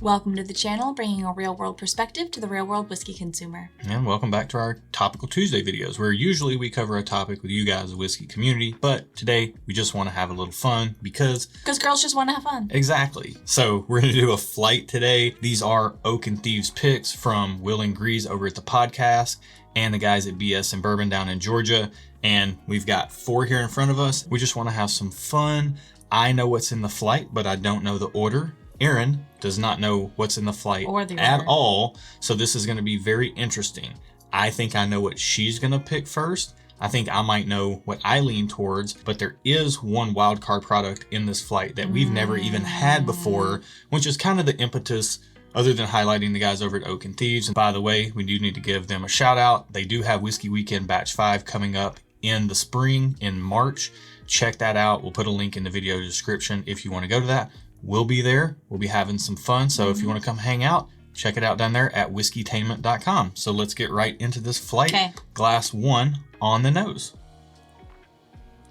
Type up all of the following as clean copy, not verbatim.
Welcome to the channel, bringing a real-world perspective to the real-world whiskey consumer. And welcome back to our Topical Tuesday videos, where usually we cover a topic with you guys, the whiskey community, but today we just want to have a little fun because girls just want to have fun. Exactly. So we're going to do a flight today. These are Oak and Thieves picks from Will and Grease over at the podcast and the guys at BS and Bourbon down in Georgia. And we've got 4 here in front of us. We just want to have some fun. I know what's in the flight, but I don't know the order. Erin does not know what's in the flight at all, so this is going to be very interesting. I think I know what she's going to pick first. I think I might know what I lean towards, but there is one wild card product in this flight that we've never even had before, which is kind of the impetus other than highlighting the guys over at Oak and Thieves. And by the way, we do need to give them a shout out. They do have Whiskey Weekend Batch 5 coming up in the spring, in March. Check that out. We'll put a link in the video description if you want to go to that. We'll be there. We'll be having some fun. So if you want to come hang out, check it out down there at whiskeytainment.com. So let's get right into this flight. Okay. Glass 1 on the nose.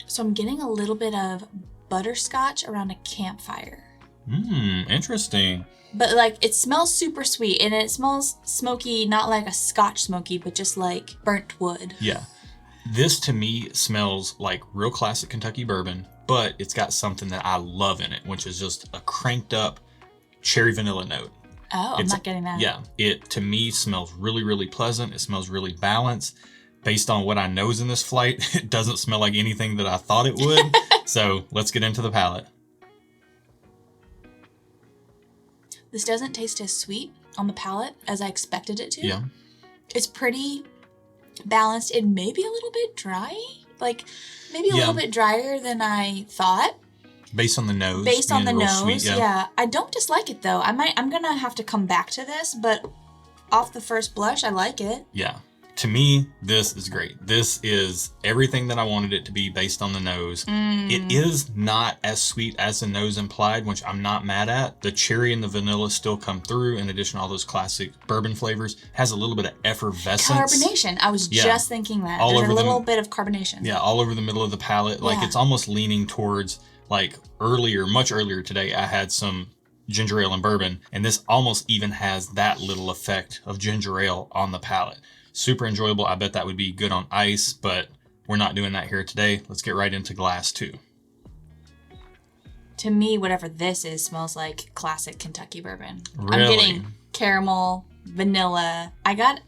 So I'm getting a little bit of butterscotch around a campfire. Interesting. But like it smells super sweet and it smells smoky, not like a Scotch smoky, but just like burnt wood. Yeah. This to me smells like real classic Kentucky bourbon, but it's got something that I love in it, which is just a cranked up cherry vanilla note. Oh, I'm not getting that. Yeah, it to me smells really, really pleasant. It smells really balanced. Based on what I know is in this flight, it doesn't smell like anything that I thought it would. So let's get into the palate. This doesn't taste as sweet on the palate as I expected it to. Yeah. It's pretty balanced and maybe a little bit dry. Like maybe a little bit drier than I thought. Based on the nose. Based on the nose, sweet, yeah. I don't dislike it though. I'm gonna have to come back to this, but off the first blush, I like it. Yeah. To me, this is great. This is everything that I wanted it to be based on the nose. It is not as sweet as the nose implied, which I'm not mad at. The cherry and the vanilla still come through. In addition to all those classic bourbon flavors, has a little bit of effervescence. Carbonation. I was just thinking that. All There's over a little bit of carbonation. Yeah, all over the middle of the palate. Like it's almost leaning towards like much earlier today, I had some ginger ale and bourbon, and this almost even has that little effect of ginger ale on the palate. Super enjoyable. I bet that would be good on ice, but we're not doing that here today. Let's get right into glass 2. To me, whatever this is smells like classic Kentucky bourbon. Really? I'm getting caramel, vanilla. I got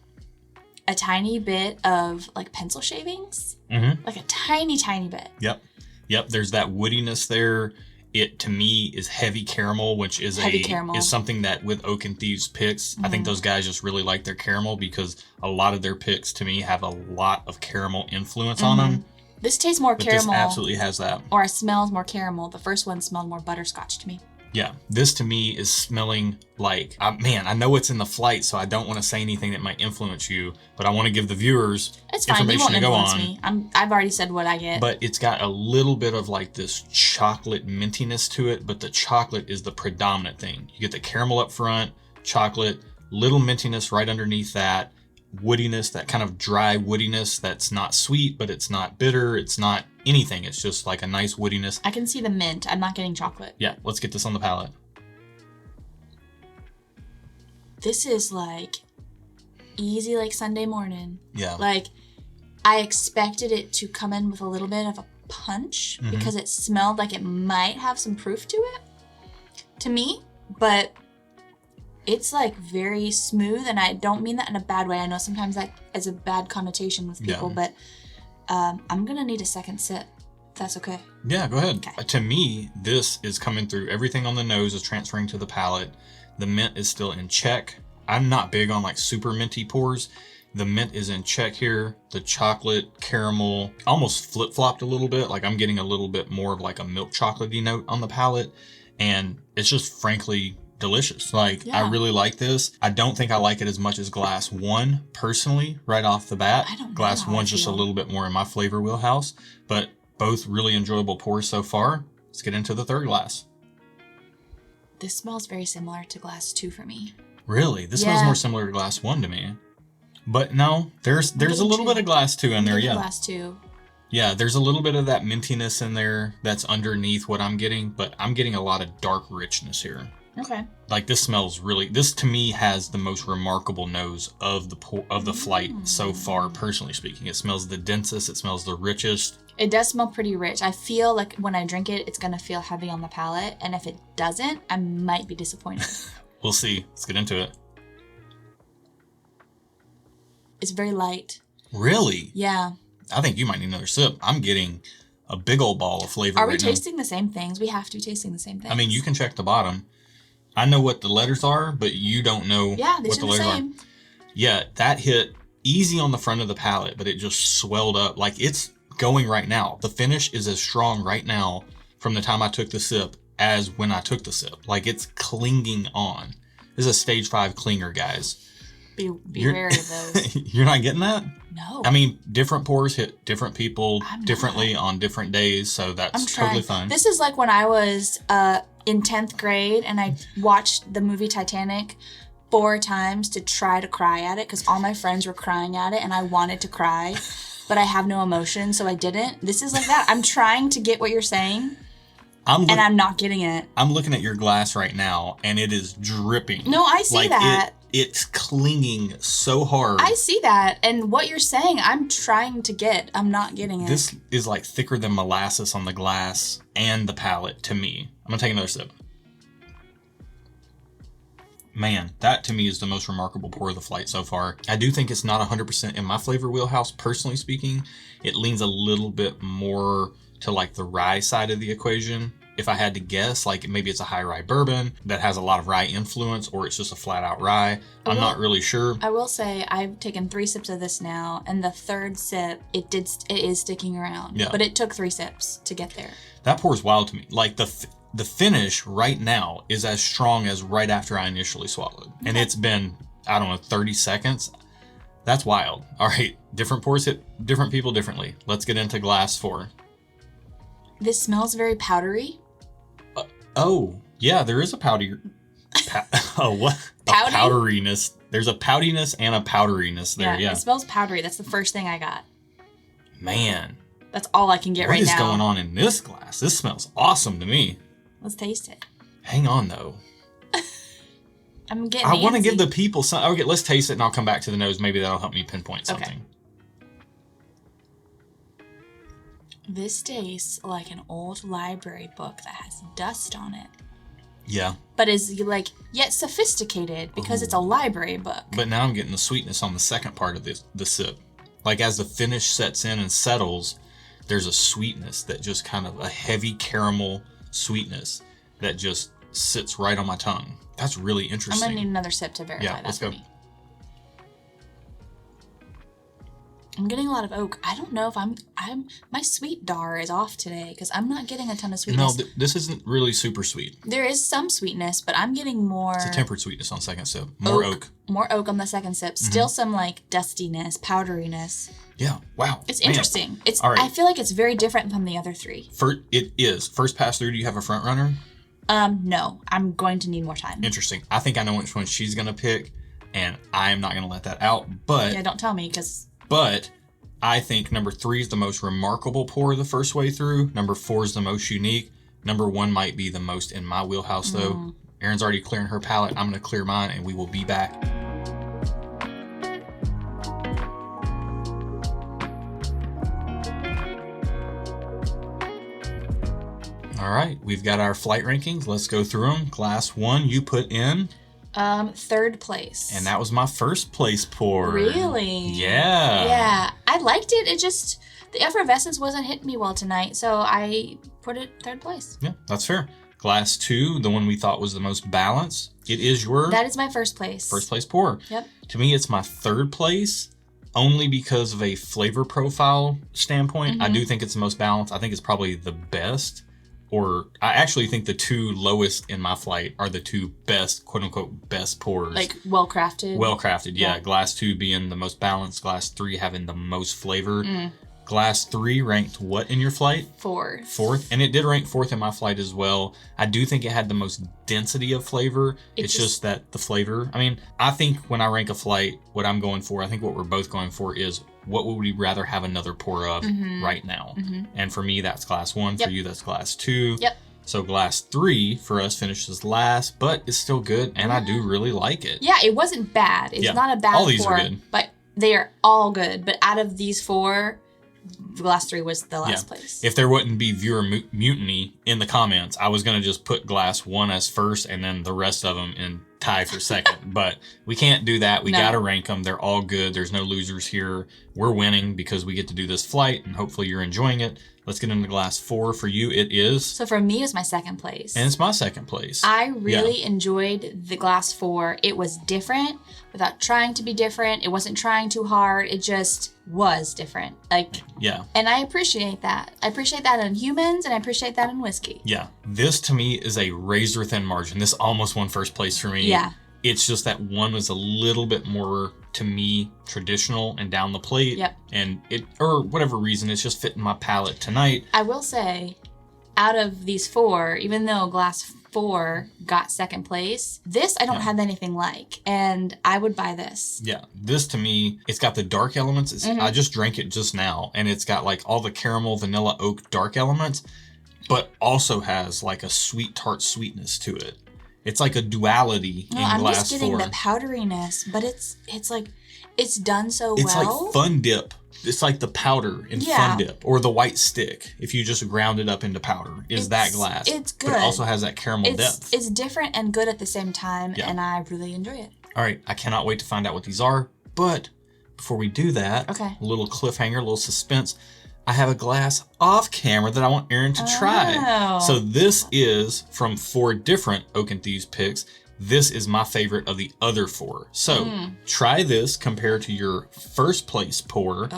a tiny bit of like pencil shavings. Like a tiny, tiny bit. Yep. There's that woodiness there. It to me is heavy caramel, which is is something that with Oak and Thieves picks, I think those guys just really like their caramel because a lot of their picks to me have a lot of caramel influence on them. This tastes more caramel. This absolutely has that. Or it smells more caramel. The first one smelled more butterscotch to me. Yeah, this to me is smelling like, man, I know it's in the flight, so I don't want to say anything that might influence you, but I want to give the viewers information to go on. Me. I've already said what I get. But it's got a little bit of like this chocolate mintiness to it, but the chocolate is the predominant thing. You get the caramel up front, chocolate, little mintiness right underneath that, woodiness, that kind of dry woodiness that's not sweet, but it's not bitter, it's not anything. It's just like a nice woodiness. I can see the mint. I'm not getting chocolate. Yeah, let's get this on the palate. This is like easy like Sunday morning. Yeah. Like I expected it to come in with a little bit of a punch because it smelled like it might have some proof to it to me, but it's like very smooth, and I don't mean that in a bad way. I know sometimes that is a bad connotation with people, but I'm gonna need a second sip, if that's okay. Yeah, go ahead. Okay. To me, this is coming through. Everything on the nose is transferring to the palate. The mint is still in check. I'm not big on like super minty pours. The mint is in check here. The chocolate, caramel, almost flip-flopped a little bit. Like I'm getting a little bit more of like a milk chocolatey note on the palate, and it's just frankly delicious. Like I really like this. I don't think I like it as much as glass 1 personally right off the bat. Glass 1's just a little bit more in my flavor wheelhouse, but both really enjoyable pours so far. Let's get into the third glass. This smells very similar to glass 2 for me. Really? This smells more similar to glass 1 to me. But no, there's a little bit of glass 2 in there. Yeah. Glass 2. Yeah, there's a little bit of that mintiness in there that's underneath what I'm getting, but I'm getting a lot of dark richness here. Okay. Like this smells really. This to me has the most remarkable nose of the flight so far. Personally speaking, it smells the densest. It smells the richest. It does smell pretty rich. I feel like when I drink it, it's gonna feel heavy on the palate, and if it doesn't, I might be disappointed. We'll see. Let's get into it. It's very light. Really? Yeah. I think you might need another sip. I'm getting a big old ball of flavor. Are we tasting the same things? We have to be tasting the same things. I mean, you can check the bottom. I know what the letters are, but you don't know what the letters are. Yeah, that hit easy on the front of the palate, but it just swelled up. Like it's going right now. The finish is as strong right now from the time I took the sip as when I took the sip. Like it's clinging on. This is a stage 5 clinger, guys. Be wary of those. You're not getting that? No. I mean, different pours hit different people differently on different days, so that's totally fine. This is like when I was in 10th grade and I watched the movie Titanic 4 times to try to cry at it because all my friends were crying at it and I wanted to cry, but I have no emotion, so I didn't. This is like that. I'm trying to get what you're saying. And I'm not getting it. I'm looking at your glass right now, and it is dripping. No, I see that. It's clinging so hard. I see that. And what you're saying, I'm trying to get. I'm not getting it. This is like thicker than molasses on the glass and the palate to me. I'm going to take another sip. Man, that to me is the most remarkable pour of the flight so far. I do think it's not 100% in my flavor wheelhouse, personally speaking. It leans a little bit more to like the rye side of the equation. If I had to guess, like maybe it's a high rye bourbon that has a lot of rye influence, or it's just a flat out rye. I'm not really sure. I will say I've taken 3 sips of this now, and the 3rd sip, it is sticking around. Yeah. But it took 3 sips to get there. That pours wild to me. Like the finish right now is as strong as right after I initially swallowed. And it's been, I don't know, 30 seconds. That's wild. All right, different pours hit different people differently. Let's get into glass 4. This smells very powdery. Oh, yeah, there is a what? Pouty? A powderiness. There's a poutiness and a powderiness there, yeah. It smells powdery. That's the first thing I got. Man. That's all I can get right now. What is going on in this glass? This smells awesome to me. Let's taste it. Hang on, though. I'm getting I want to give the people some... Okay, let's taste it and I'll come back to the nose. Maybe that'll help me pinpoint something. Okay. This tastes like an old library book that has dust on it. Yeah. But is like yet sophisticated because it's a library book. But now I'm getting the sweetness on the second part of the sip. Like as the finish sets in and settles, there's a sweetness that just kind of a heavy caramel sweetness that just sits right on my tongue. That's really interesting. I'm gonna need another sip to verify that for me. I'm getting a lot of oak. I don't know if my sweet dar is off today because I'm not getting a ton of sweetness. No, this isn't really super sweet. There is some sweetness, but I'm getting more... It's a tempered sweetness on second sip. More oak. More oak on the second sip. Still some like dustiness, powderiness. Yeah, wow. It's interesting. It's all right. I feel like it's very different from the other 3. It is. First pass through, do you have a front runner? No. I'm going to need more time. Interesting. I think I know which one she's going to pick, and I'm not going to let that out, but... Yeah, don't tell me, because... But I think number 3 is the most remarkable pour the first way through. Number 4 is the most unique. Number 1 might be the most in my wheelhouse, though. Erin's already clearing her palate. I'm going to clear mine, and we will be back. All right, we've got our flight rankings. Let's go through them. Glass 1, you put in... 3rd place. And that was my first place pour. Really? Yeah. Yeah. I liked it. It just, the effervescence wasn't hitting me well tonight, so I put it 3rd place. Yeah, that's fair. Glass 2, the one we thought was the most balanced. It is your... That is my first place. First place pour. Yep. To me, it's my 3rd place, only because of a flavor profile standpoint. I do think it's the most balanced. I think it's probably the best. Or I actually think the 2 lowest in my flight are the 2 best, quote unquote, best pours. Like well-crafted? Well-crafted, yeah. Glass 2 being the most balanced, Glass 3 having the most flavor. Glass 3 ranked what in your flight? 4th. 4th, and it did rank 4th in my flight as well. I do think it had the most density of flavor. It's just that the flavor, I mean, I think when I rank a flight, what I'm going for, I think what we're both going for is what would we rather have another pour of right now? And for me, that's Glass 1. For you, that's Glass 2. Yep. So glass 3 for us finishes last, but it's still good, and I do really like it. Yeah, it wasn't bad. It's not a bad all these pour, are good. but they are all good. But out of these 4, glass 3 was the last place. If there wouldn't be viewer mutiny in the comments, I was going to just put glass 1 as first and then the rest of them in tie for second. But we can't do that. We got to rank them. They're all good. There's no losers here. We're winning because we get to do this flight, and hopefully you're enjoying it. Let's get into glass 4. For you, it is. So for me, it was my second place. And it's my second place. I really enjoyed the glass 4. It was different without trying to be different. It wasn't trying too hard. It just was different. And I appreciate that. I appreciate that in humans, and I appreciate that in whiskey. Yeah. This to me is a razor thin margin. This almost won first place for me. Yeah. It's just that one was a little bit more, to me, traditional and down the plate. Yep. And it, or whatever reason, it's just fitting my palate tonight. I will say, out of these 4, even though glass 4 got second place, this I don't have anything like, and I would buy this. Yeah. This to me, it's got the dark elements. It's, I just drank it just now, and it's got like all the caramel, vanilla, oak, dark elements, but also has like a sweet tart sweetness to it. It's like a duality in glass 4. I'm just getting the powderiness, but it's like, it's done so well. It's like Fun Dip. It's like the powder in Fun Dip, or the white stick, if you just ground it up into powder, is that glass. It's good. But it also has that caramel depth. It's different and good at the same time, and I really enjoy it. All right, I cannot wait to find out what these are, but before we do that, a little cliffhanger, a little suspense. I have a glass off camera that I want Erin to try. So this is from 4 different Oak and Thieves picks. This is my favorite of the other 4. So try this compared to your first place pour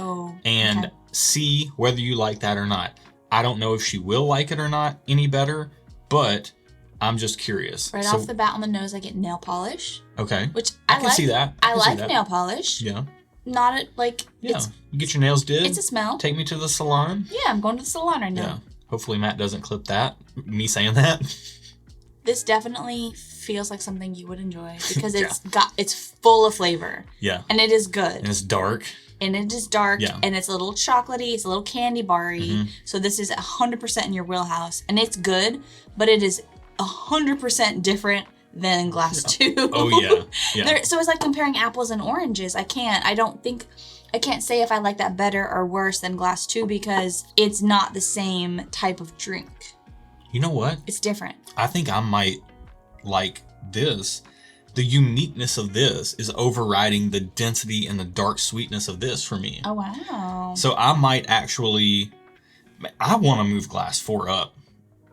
and see whether you like that or not. I don't know if she will like it or not any better, but I'm just curious. Right off the bat on the nose, I get nail polish. Okay. Which I can see that. I like nail polish. Yeah. Not it like you get your nails did. It's a smell. Take me to the salon. Yeah, I'm going to the salon right now. Yeah. Hopefully Matt doesn't clip that. Me saying that. This definitely feels like something you would enjoy because it's full of flavor. Yeah. And it is good. And it's dark. And it is dark. Yeah. And it's a little chocolatey. It's a little candy bar-y. So this is 100% in your wheelhouse. And it's good, but it is 100% different than glass 2. Oh, yeah. So it's like comparing apples and oranges. I can't say if I like that better or worse than glass 2 because it's not the same type of drink. You know what? It's different. I think I might like this. The uniqueness of this is overriding the density and the dark sweetness of this for me. Oh, wow. So I might actually, I want to move glass 4 up.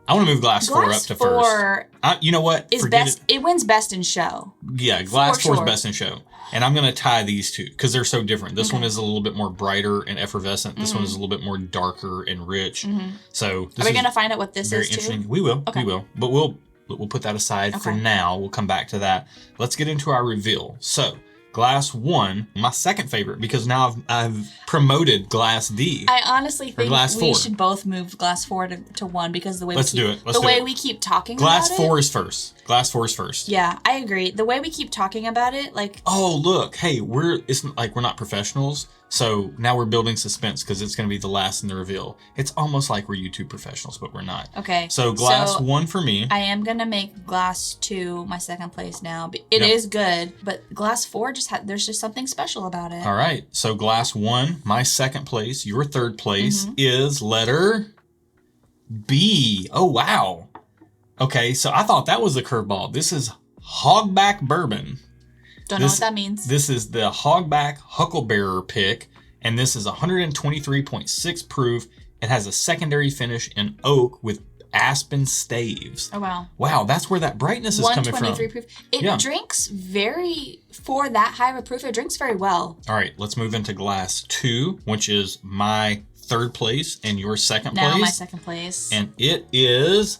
I want to move glass 4 up to first. You know what? It wins best in show. Yeah, glass 4 is best in show. And I'm going to tie these two because they're so different. This one is a little bit more brighter and effervescent. This one is a little bit more darker and rich. So are we going to find out what this is interesting. Too? We will. Okay. We will. But we'll put that aside for now. We'll come back to that. Let's get into our reveal. So glass 1, my second favorite, because now I've promoted glass D. I honestly think we should both move glass 4 to 1 because the way we keep talking about it. Glass 4 is first. Glass 4 is first. Yeah, I agree. The way we keep talking about it, like, oh look, hey, it's like we're not professionals, so now we're building suspense because it's going to be the last in the reveal. It's almost like we're YouTube professionals, but we're not. Okay. So glass 1 for me. I am gonna make glass 2 my second place now. It is good, but glass 4 there's just something special about it. All right. So glass 1, my second place. Your third place is letter B. Oh wow. Okay, so I thought that was a curveball. This is Hogback Bourbon. Don't know what that means. This is the Hogback Hucklebearer pick, and this is 123.6 proof. It has a secondary finish in oak with aspen staves. Oh, wow. Wow, that's where that brightness is coming from. 123 proof. It drinks for that high of a proof, it drinks very well. All right, let's move into glass 2, which is my third place and your second place. Now my second place. And it is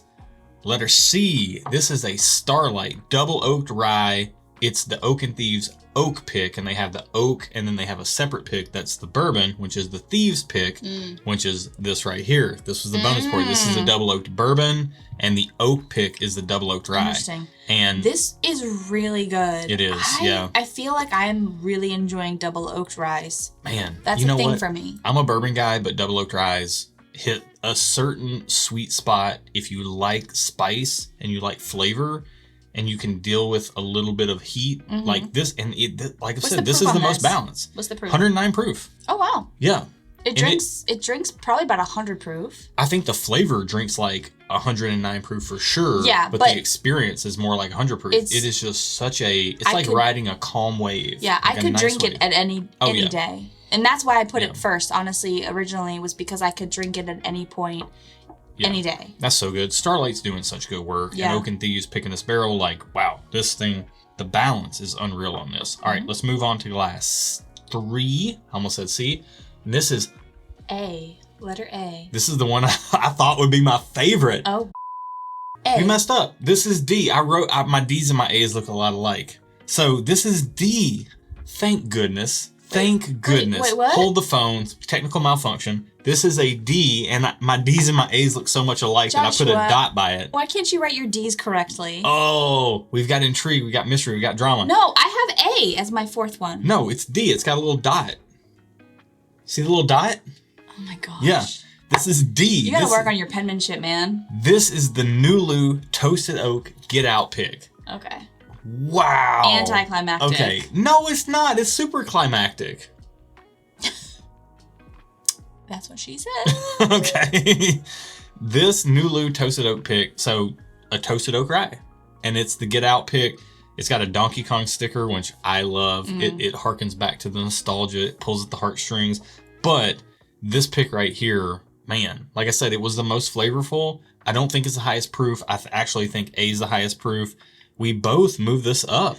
letter C. This is a Starlight double oaked rye. It's the Oak and Thieves oak pick, and they have the oak, and then they have a separate pick that's the bourbon, which is the Thieves pick, which is this right here. This was the bonus pour. This is a double oaked bourbon, and the oak pick is the double oaked rye. Interesting. And this is really good. It is, yeah. I feel like I'm really enjoying double oaked ryes. Man, that's a thing for me. I'm a bourbon guy, but double oaked ryes hit a certain sweet spot if you like spice and you like flavor and you can deal with a little bit of heat like this. And like I said, this is the most balanced. What's the proof? 109 proof. Oh, wow. Yeah. It drinks probably about 100 proof. I think the flavor drinks like 109 proof for sure. Yeah, but the experience is more like 100 proof. It is just such a, it's like riding a calm wave. Yeah, like I could drink it at any day. And that's why I put it first, honestly, originally, was because I could drink it at any point, any day. That's so good. Starlight's doing such good work. Yeah. And Oak and Thieves picking this barrel, like, wow, this thing, the balance is unreal on this. All right, let's move on to glass 3. I almost said C. And this is A. Letter A. This is the one I thought would be my favorite. Oh, A. You messed up. This is D. I wrote, my D's and my A's look a lot alike. So this is D. Thank goodness. Thank goodness. Wait, what? Hold the phone. Technical malfunction. This is a D, and my D's and my A's look so much alike that I put a dot by it. Why can't you write your D's correctly? Oh, we've got intrigue, we got mystery, we got drama. No, I have A as my 4th one. No, it's D. It's got a little dot. See the little dot? Oh my gosh. Yeah. This is D. You gotta work on your penmanship, man. This is the Nulu Toasted Oak Get Out pick. Okay. Wow. Anticlimactic. Okay. No, it's not. It's super climactic. That's what she said. Okay. This Nulu Toasted Oak pick, so a Toasted Oak Rye. And it's the Get Out pick. It's got a Donkey Kong sticker, which I love. It harkens back to the nostalgia. It pulls at the heartstrings. But this pick right here, man, like I said, it was the most flavorful. I don't think it's the highest proof. I actually think A is the highest proof. We both moved this up.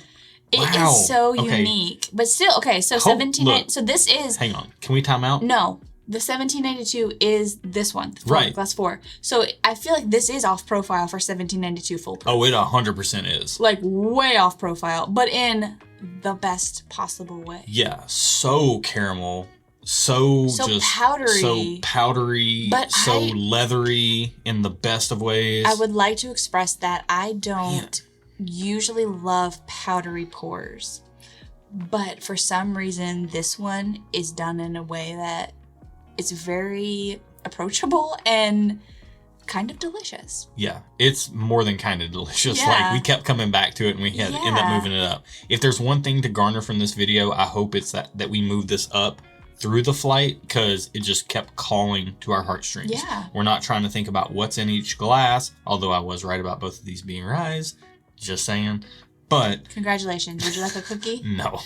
It is so unique. But still, okay, so 17... So this is... Hang on. Can we time out? No. The 1792 is this one. Right. Glass 4. So I feel like this is off profile for 1792 full proof. Oh, it 100% is. Like way off profile, but in the best possible way. Yeah. So caramel. So just powdery. So powdery. But so leathery in the best of ways. I would like to express that I don't usually love powdery pours. But for some reason, this one is done in a way that it's very approachable and kind of delicious. Yeah, it's more than kind of delicious. Yeah. Like, we kept coming back to it and we had end up moving it up. If there's one thing to garner from this video, I hope it's that we move this up through the flight, because it just kept calling to our heartstrings. Yeah. We're not trying to think about what's in each glass, although I was right about both of these being ryes. Just saying. But congratulations. Would you like a cookie? No.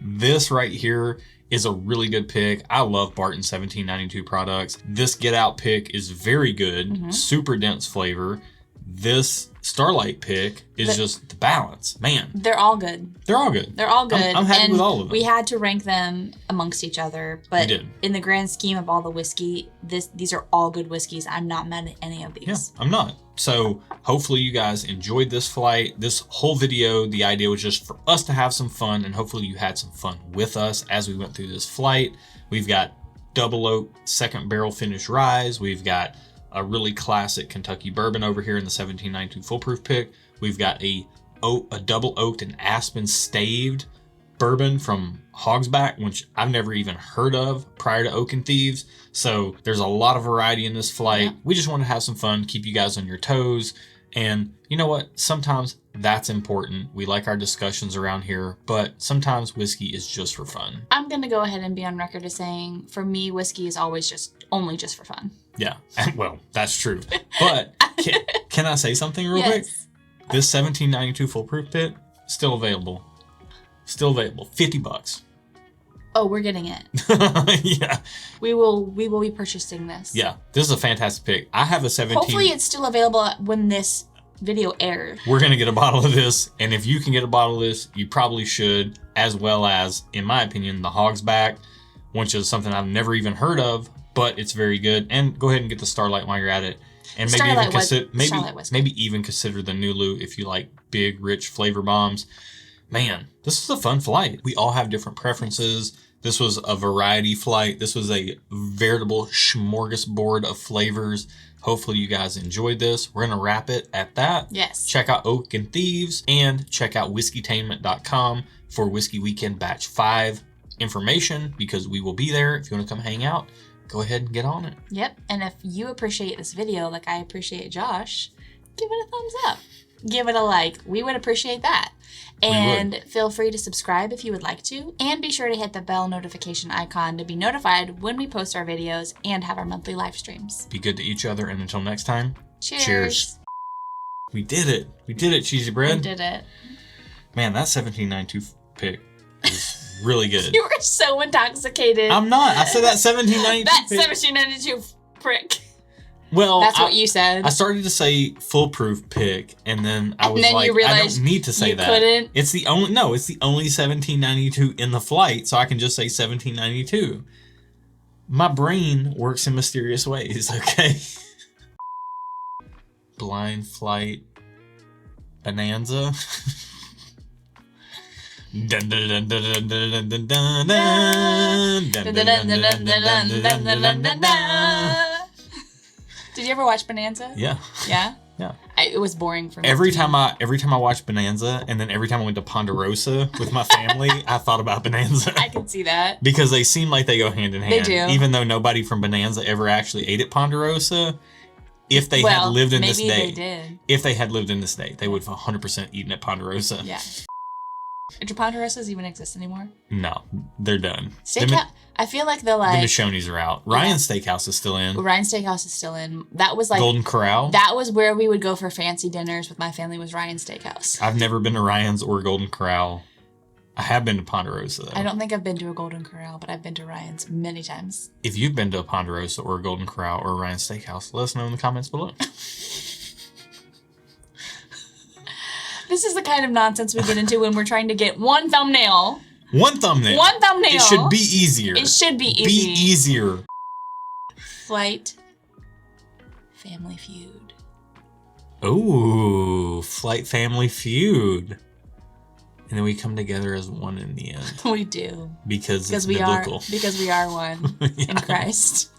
This right here is a really good pick. I love Barton 1792 products. This Get Out pick is very good, super dense flavor. This Starlight pick is just the balance. Man. They're all good. They're all good. They're all good. I'm happy with all of them. We had to rank them amongst each other, but we did. In the grand scheme of all the whiskey, these are all good whiskeys. I'm not mad at any of these. Yeah, I'm not. So hopefully you guys enjoyed this flight. This whole video, the idea was just for us to have some fun, and hopefully you had some fun with us as we went through this flight. We've got double oak second barrel finish ryes. We've got a really classic Kentucky bourbon over here in the 1792 foolproof pick. We've got a double oaked and aspen staved bourbon from Hogsback, which I've never even heard of prior to Oak and Thieves. So there's a lot of variety in this flight. Yeah. We just want to have some fun, keep you guys on your toes. And you know what? Sometimes that's important. We like our discussions around here, but sometimes whiskey is just for fun. I'm going to go ahead and be on record as saying, for me, whiskey is always only just for fun. Yeah, well, that's true. But can I say something real quick? This 1792 foolproof pit, still available. Still available. $50. Oh, we're getting it. Yeah. We will be purchasing this. Yeah, this is a fantastic pick. I have a 17. Hopefully it's still available when this video airs. We're going to get a bottle of this, and if you can get a bottle of this, you probably should, as well as, in my opinion, the Hogsback, which is something I've never even heard of, but it's very good. And go ahead and get the Starlight while you're at it. And maybe even consider the Nulu if you like big, rich flavor bombs. Man, this is a fun flight. We all have different preferences. This was a variety flight. This was a veritable smorgasbord of flavors. Hopefully you guys enjoyed this. We're going to wrap it at that. Yes. Check out Oak and Thieves and check out whiskeytainment.com for Whiskey Weekend Batch 5 information, because we will be there if you want to come hang out. go ahead and get on it. Yep. And if you appreciate this video like I appreciate Josh, give it a thumbs up. Give it a like. We would appreciate that. And feel free to subscribe if you would like to. And be sure to hit the bell notification icon to be notified when we post our videos and have our monthly live streams. Be good to each other. And until next time, cheers. We did it. We did it, Cheesy Bread. We did it. Man, that 1792 pick is really good. You were so intoxicated. I'm not. I said that 1792 That pick. 1792 prick. Well, that's what you said. I started to say foolproof pick, and then I was then like, you realized I don't need to say you that. Couldn't. It's the only 1792 in the flight, so I can just say 1792. My brain works in mysterious ways, okay? Blind Flight Bonanza. Dun dun dun dun dun dun dun dun dun dun dun. Did you ever watch Bonanza? Yeah. Yeah? Yeah. It was boring for me. Every time I watched Bonanza, and then every time I went to Ponderosa with my family, I thought about Bonanza. I can see that. Because they seem like they go hand in hand. They do. Even though nobody from Bonanza ever actually ate at Ponderosa, if they had lived in this day, maybe they did. If they had lived in this day, they would have 100% eaten at Ponderosa. Yeah. Do Ponderosas even exist anymore? No, they're done. I feel like they're like... The Mishoni's are out. Ryan's Steakhouse is still in. Ryan's Steakhouse is still in. That was like... Golden Corral. That was where we would go for fancy dinners with my family, was Ryan's Steakhouse. I've never been to Ryan's or Golden Corral. I have been to Ponderosa, though. I don't think I've been to a Golden Corral, but I've been to Ryan's many times. If you've been to a Ponderosa or a Golden Corral or a Ryan's Steakhouse, let us know in the comments below. This is the kind of nonsense we get into when we're trying to get one thumbnail. One thumbnail. One thumbnail. It should be easier. It should be easy. Be easier. Flight. Family Feud. Oh, Flight Family Feud. And then we come together as one in the end. We do. Because it's biblical. Because we are one in Christ.